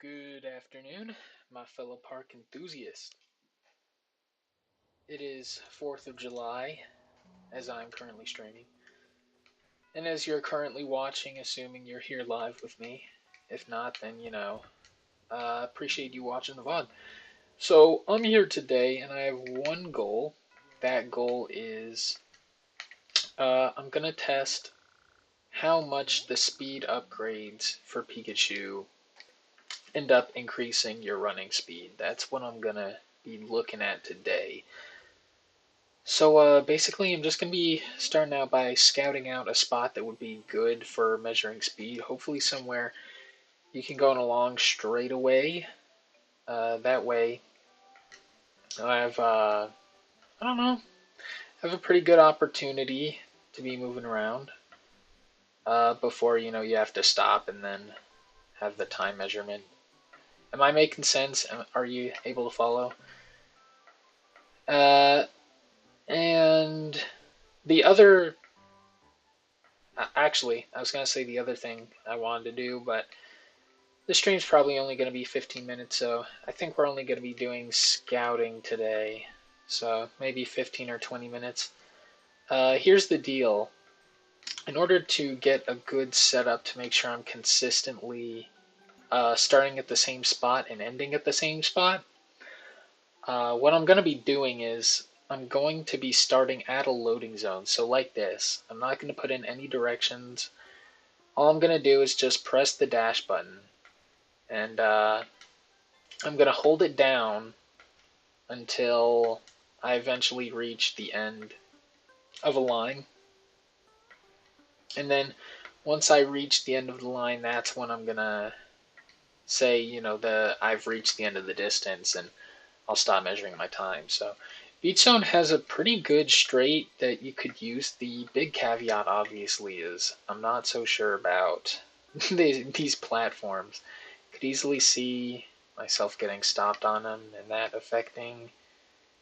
Good afternoon, my fellow park enthusiasts. It is 4th of July, as I'm currently streaming, and as you're currently watching, assuming you're here live with me. If not, then appreciate you watching the VOD. So, I'm here today, and I have one goal. That goal is I'm gonna test how much the speed upgrades for Pikachu end up increasing your running speed. That's what I'm gonna be looking at today. So basically, I'm just going to be starting out by scouting out a spot that would be good for measuring speed. Hopefully somewhere you can go on a long straightaway. That way, I have, I don't know, have a pretty good opportunity to be moving around before, you have to stop and then have the time measurement. Am I making sense? Are you able to follow? Uh, and the other Actually, I was going to say the other thing I wanted to do, but the stream's probably only going to be 15 minutes, so I think we're only going to be doing scouting today. So maybe 15 or 20 minutes. Here's the deal. In order to get a good setup to make sure I'm consistently starting at the same spot and ending at the same spot, what I'm going to be doing is I'm going to be starting at a loading zone. So like this. I'm not going to put in any directions. All I'm going to do is just press the dash button. And I'm going to hold it down until I eventually reach the end of a line. And then once I reach the end of the line, that's when I'm going to say, I've reached the end of the distance and I'll stop measuring my time. So Beach Zone has a pretty good straight that you could use. The big caveat, obviously, is I'm not so sure about these platforms. Could easily see myself getting stopped on them and that affecting,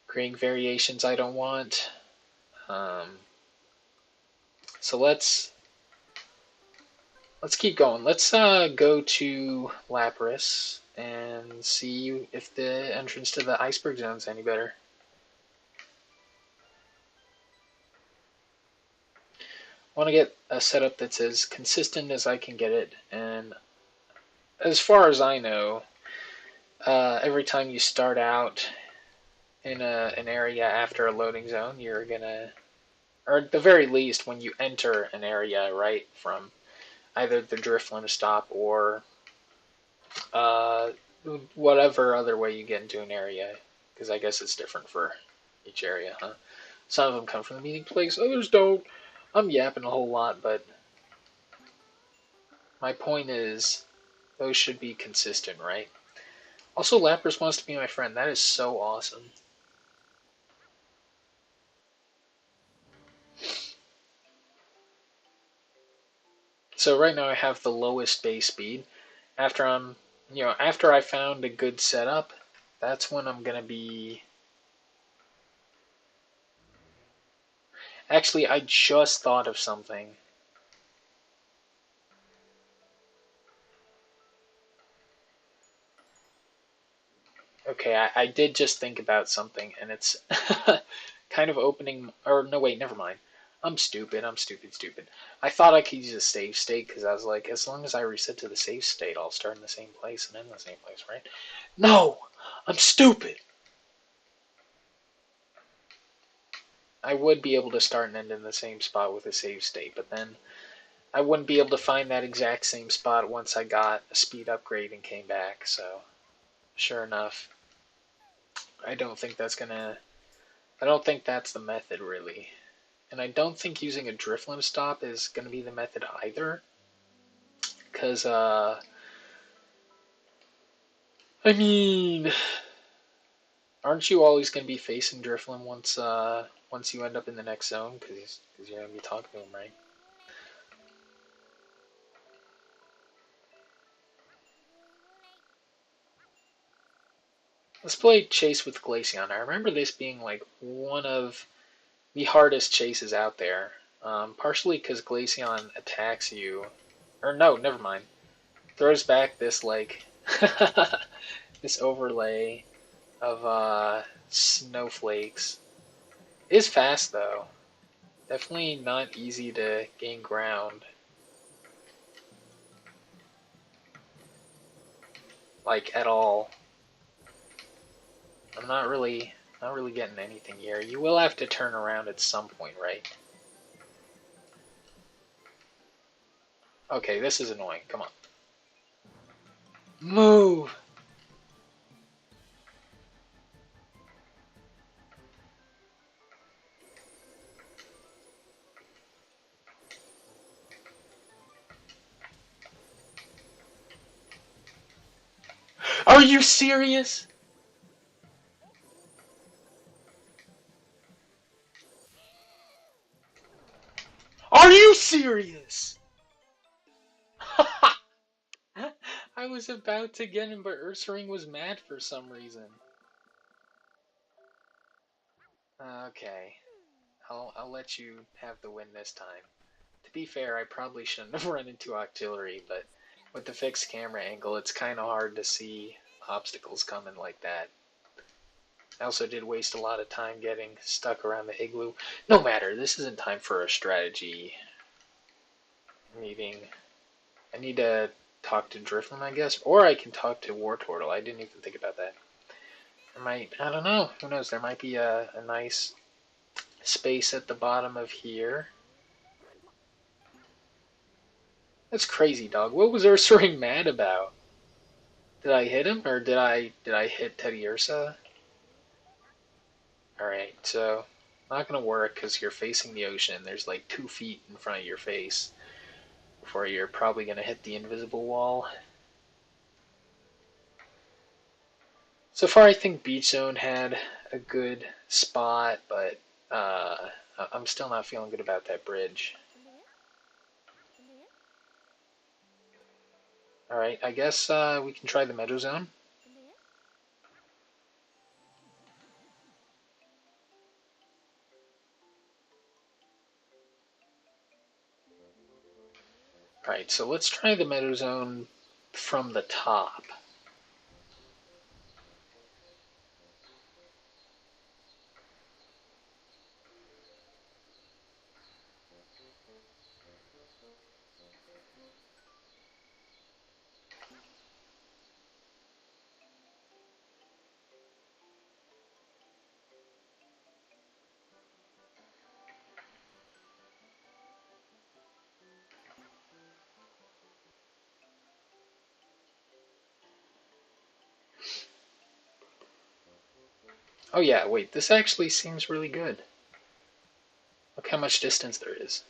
creating variations I don't want. Um, so let's keep going. Let's go to Lapras and see if the entrance to the Iceberg Zone is any better. I want to get a setup that's as consistent as I can get it, and as far as I know, every time you start out in an area after a loading zone, you're gonna, or at the very least, when you enter an area, right, from either the Drifloon stop or uh, whatever other way you get into an area, because I guess it's different for each area, huh? Some of them come from the meeting place, others don't. I'm yapping a whole lot, but my point is, those should be consistent, right? Also, Lapras wants to be my friend. That is so awesome. So right now I have the lowest base speed. After I found a good setup, that's when I'm gonna be. Actually, I just thought of something. Okay, I did just think about something, and it's kind of opening. Or no, wait, never mind. I'm stupid. I'm stupid. Stupid. I thought I could use a save state because I was like, as long as I reset to the save state, I'll start in the same place and end in the same place, right? No, I'm stupid. I would be able to start and end in the same spot with a save state, but then I wouldn't be able to find that exact same spot once I got a speed upgrade and came back. So, sure enough, I don't think that's gonna. I don't think that's the method really. And I don't think using a Drifloon stop is going to be the method either. Because, I mean, aren't you always going to be facing Drifloon once you end up in the next zone? Because you're going to be talking to him, right? Let's play Chase with Glaceon. I remember this being like one of the hardest chases out there. Partially because Glaceon attacks you. Or no, never mind. Throws back this like This overlay of snowflakes is fast though. Definitely not easy to gain ground. Like at all. I'm not really getting anything here. You will have to turn around at some point, right? Okay, this is annoying. Come on. Move! Are you serious? Are you serious? I was about to get him, but Ursaring was mad for some reason. Okay. I'll let you have the win this time. To be fair, I probably shouldn't have run into Octillery, but with the fixed camera angle, it's kind of hard to see obstacles coming like that. I also did waste a lot of time getting stuck around the igloo. No matter, this isn't time for a strategy meeting. I need to talk to Drifloon, I guess, or I can talk to Wartortle. I didn't even think about that. I don't know, who knows, there might be a nice space at the bottom of here. That's crazy, dog. What was Ursaring mad about? Did I hit him, or did I hit Teddiursa? All right, so not gonna work because you're facing the ocean. There's like 2 feet in front of your face before you're probably gonna hit the invisible wall. So far, I think Beach Zone had a good spot, but I'm still not feeling good about that bridge. All right, I guess we can try the Meadow Zone. All right, so let's try the Meadow Zone from the top. Oh yeah, wait, this actually seems really good. Look how much distance there is.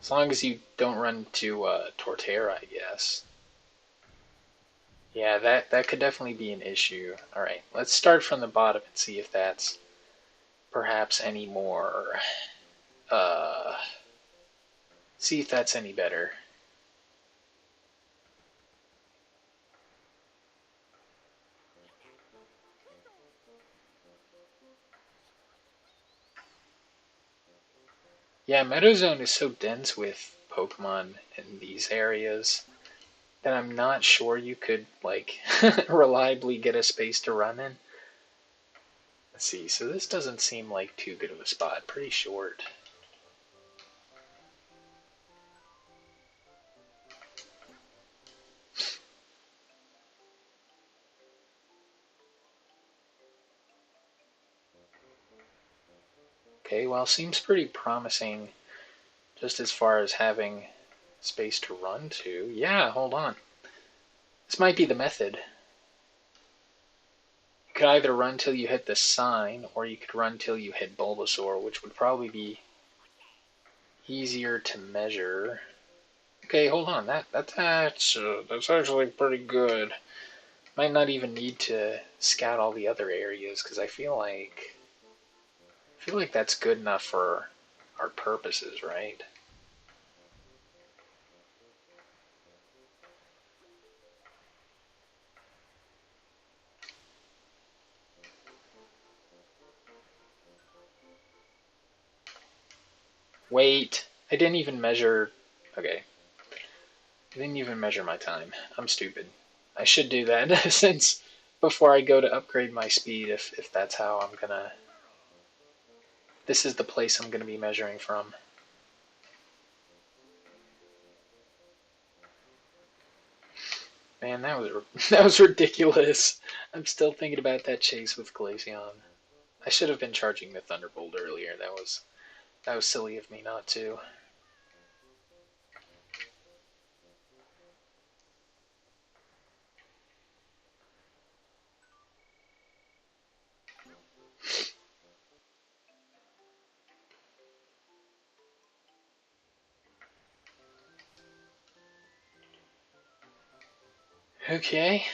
As long as you don't run to Torterra, I guess. Yeah, that could definitely be an issue. Alright, let's start from the bottom and see if that's perhaps any more... Uh, see if that's any better. Yeah, Meadow Zone is so dense with Pokemon in these areas that I'm not sure you could, like, reliably get a space to run in. Let's see, so this doesn't seem like too good of a spot. Pretty short. Okay, well, seems pretty promising just as far as having space to run to. Yeah, hold on. This might be the method. You could either run till you hit the sign, or you could run till you hit Bulbasaur, which would probably be easier to measure. Okay, hold on. That's actually pretty good. Might not even need to scout all the other areas because I feel like that's good enough for our purposes, right? Wait, I didn't even measure. Okay, I didn't even measure my time. I'm stupid. I should do that since before I go to upgrade my speed, if that's how I'm gonna. This is the place I'm gonna be measuring from. Man, that was ridiculous. I'm still thinking about that chase with Glaceon. I should have been charging the Thunderbolt earlier. That was silly of me not to. Okay.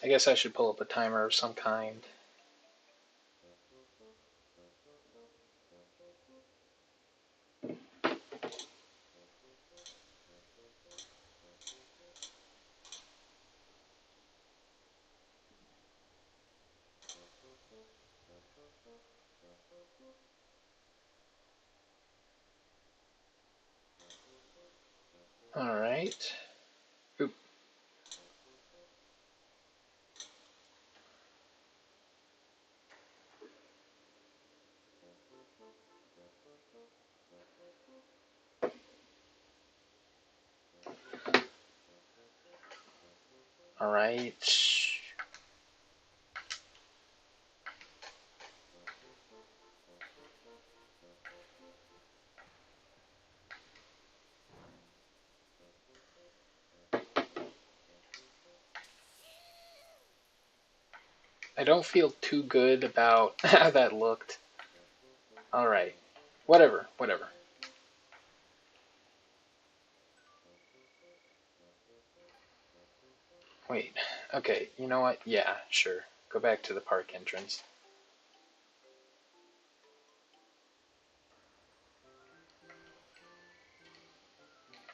I guess I should pull up a timer of some kind. Alright. Oop. Alright. I don't feel too good about how that looked. Alright. Whatever, whatever. Wait. Okay, you know what? Yeah, sure. Go back to the park entrance.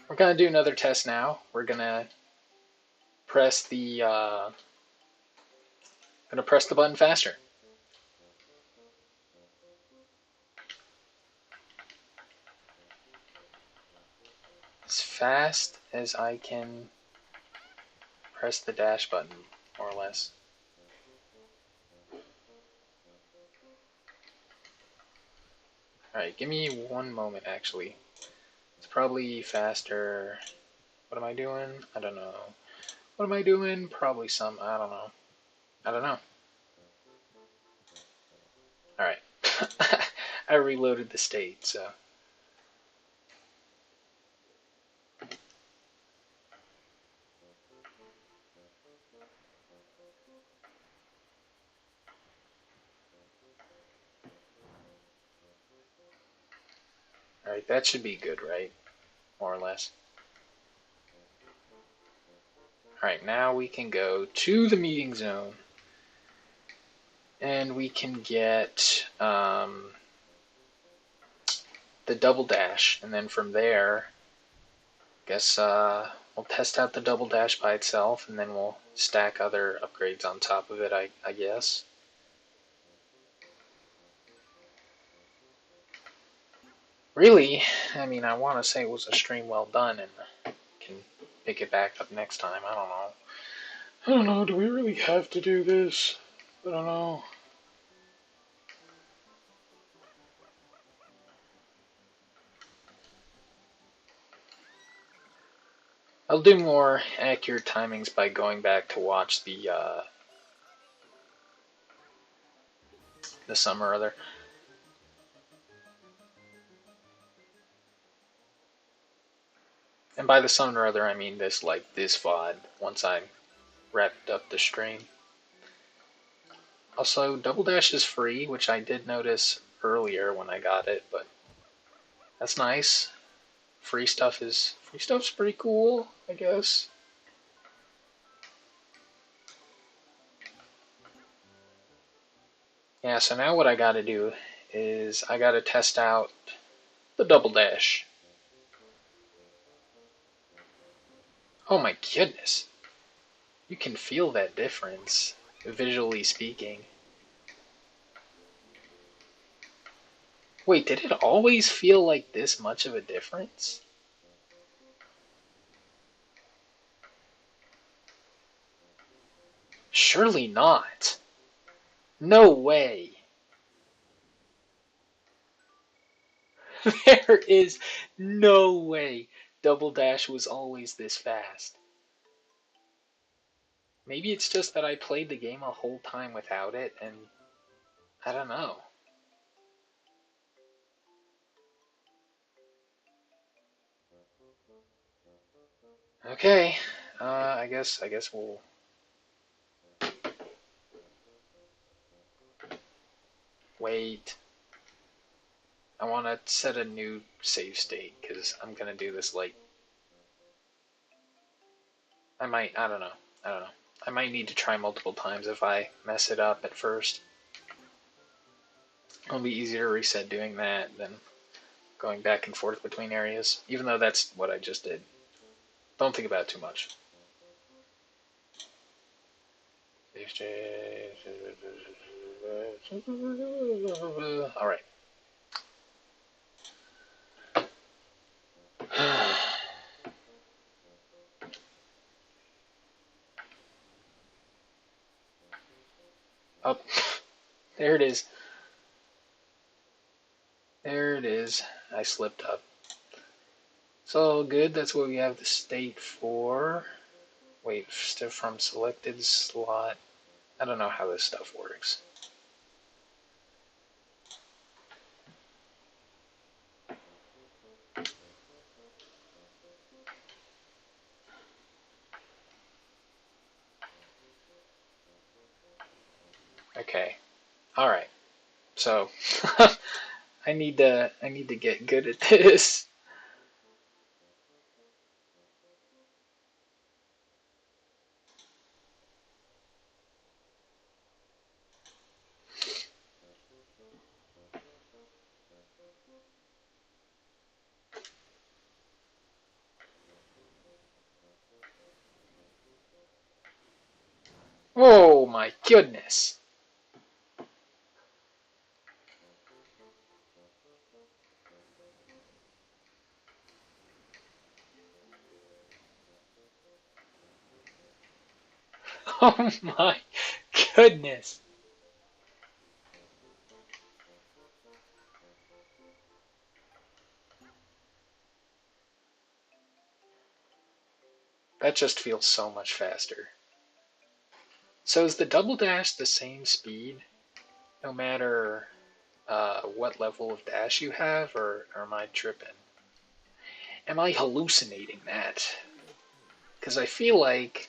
We're gonna do another test now. We're gonna press the button faster. As fast as I can press the dash button, more or less. Alright, give me one moment actually. It's probably faster. What am I doing? I don't know. What am I doing? Probably some, I don't know. I don't know. Alright. I reloaded the state, so. Alright, that should be good, right? More or less. Alright, now we can go to the meeting zone. And we can get the double dash. And then from there, I guess we'll test out the double dash by itself. And then we'll stack other upgrades on top of it, I guess. Really, I mean, I want to say it was a stream well done and can pick it back up next time. I don't know. I don't know. Do we really have to do this? I don't know. I'll do more accurate timings by going back to watch the some or other. And by the some or other, I mean this VOD once I wrapped up the stream. Also, Double Dash is free, which I did notice earlier when I got it, but that's nice. Free stuff's pretty cool, I guess. Yeah, so now what I gotta do is I gotta test out the Double Dash. Oh my goodness. You can feel that difference, visually speaking. Wait, did it always feel like this much of a difference? Surely not. No way. There is no way Double Dash was always this fast. Maybe it's just that I played the game a whole time without it, and I don't know. Okay, I guess we'll wait. I want to set a new save state because I'm gonna do this like I don't know. I don't know. I might need to try multiple times if I mess it up at first. It'll be easier to reset doing that than going back and forth between areas, even though that's what I just did. Don't think about it too much. Alright. Up. There it is. There it is. I slipped up. So good. That's what we have the state for. Wait, from selected slot. I don't know how this stuff works. Okay. All right. So I need to get good at this. Oh my goodness. Oh my goodness. That just feels so much faster. So is the double dash the same speed no matter what level of dash you have, or am I tripping? Am I hallucinating that? Because I feel like,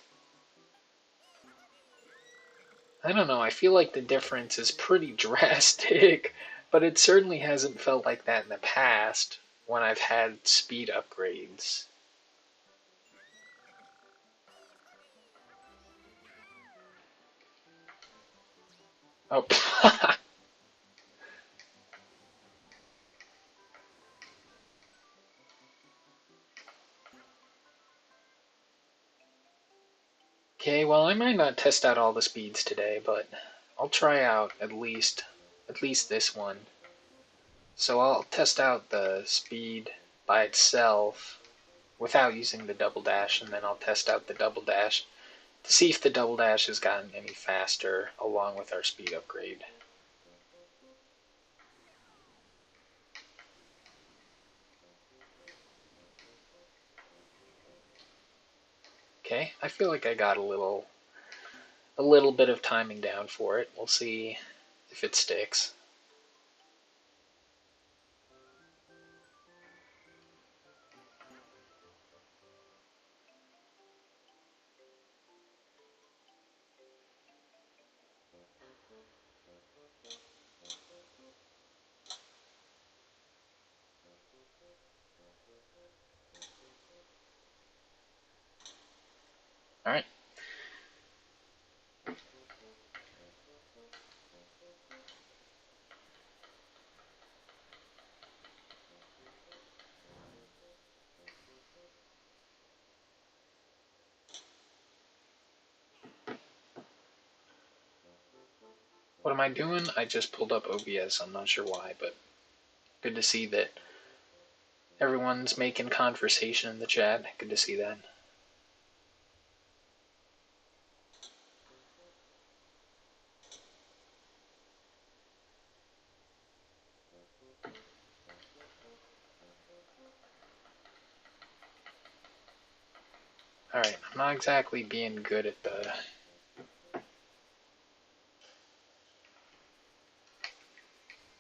I don't know, I feel like the difference is pretty drastic, but it certainly hasn't felt like that in the past when I've had speed upgrades. Oh, okay, well I might not test out all the speeds today, but I'll try out at least this one. So I'll test out the speed by itself without using the double dash, and then I'll test out the double dash to see if the double dash has gotten any faster along with our speed upgrade. Okay, I feel like I got a little bit of timing down for it. We'll see if it sticks. All right. What am I doing? I just pulled up OBS. I'm not sure why, but Good to see that everyone's making conversation in the chat. Good to see that. Alright, I'm not exactly being good at the...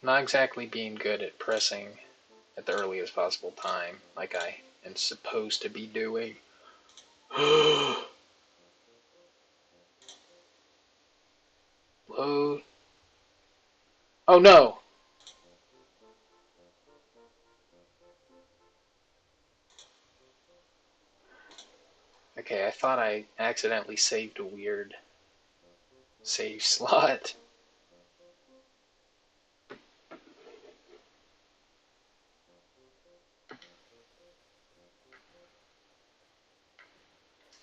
Not exactly being good at pressing at the earliest possible time, like I am supposed to be doing. Load. Oh no! Okay, I thought I accidentally saved a weird save slot.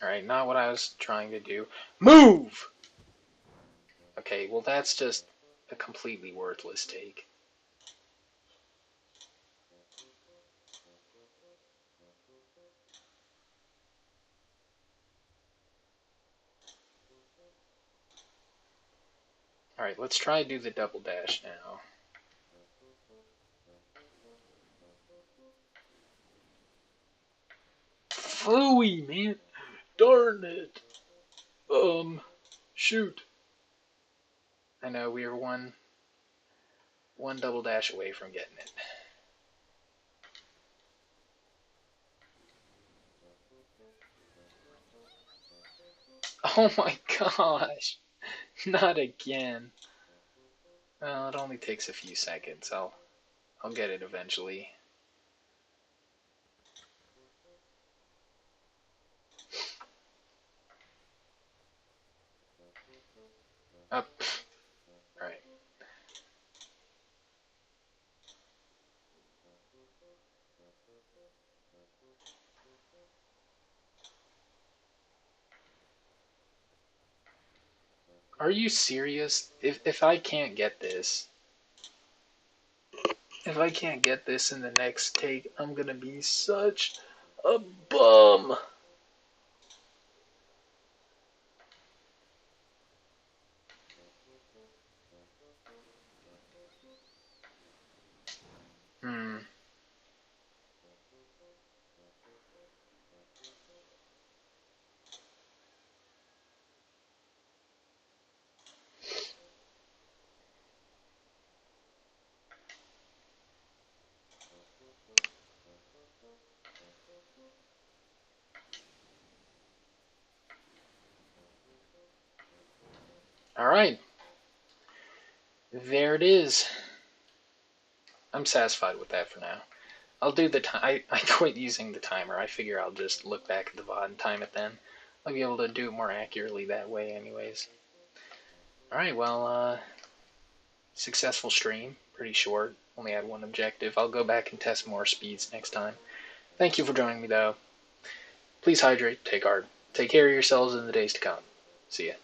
Alright, not what I was trying to do. Move! Okay, well that's just a completely worthless take. Alright, let's try to do the double dash now. Phooey, man! Darn it! Shoot. I know, we were one double dash away from getting it. Oh my gosh! Not again. Well, it only takes a few seconds. I'll get it eventually. Up. Alright. Are you serious? If I can't get this... If I can't get this in the next take, I'm gonna be such a bum. Alright. There it is. I'm satisfied with that for now. I'll do the time. I quit using the timer. I figure I'll just look back at the VOD and time it then. I'll be able to do it more accurately that way anyways. Alright, well, successful stream. Pretty short. Only had one objective. I'll go back and test more speeds next time. Thank you for joining me, though. Please hydrate, take care of yourselves in the days to come. See ya.